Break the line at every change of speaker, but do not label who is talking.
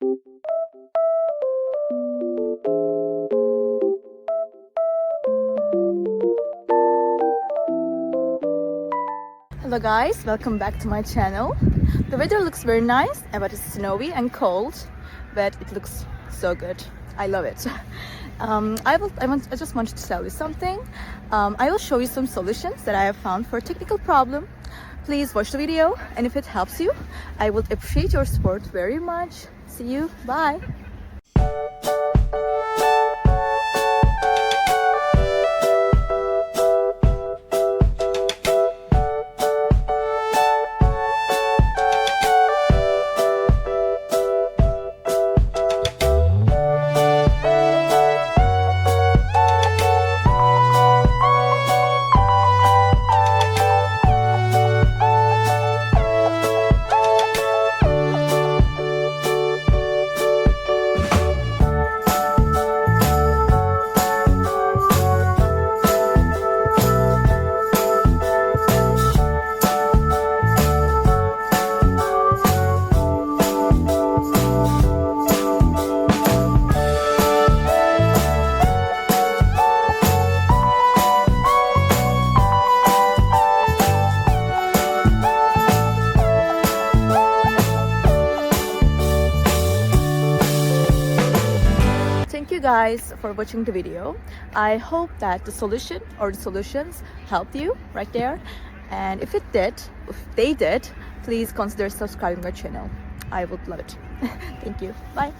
Hello guys, welcome back to my channel. The weather looks very nice, but it's snowy and cold, but it looks so good. I love it. I just wanted to tell you something. I will show you some solutions that I have found for a technical problem. Please watch the video, and if it helps you, I would appreciate your support very much. See you, bye. Thank you guys for watching the video. I hope that the solution or the solutions helped you right there. And if they did, please consider subscribing our channel. I would love it. Thank you. Bye.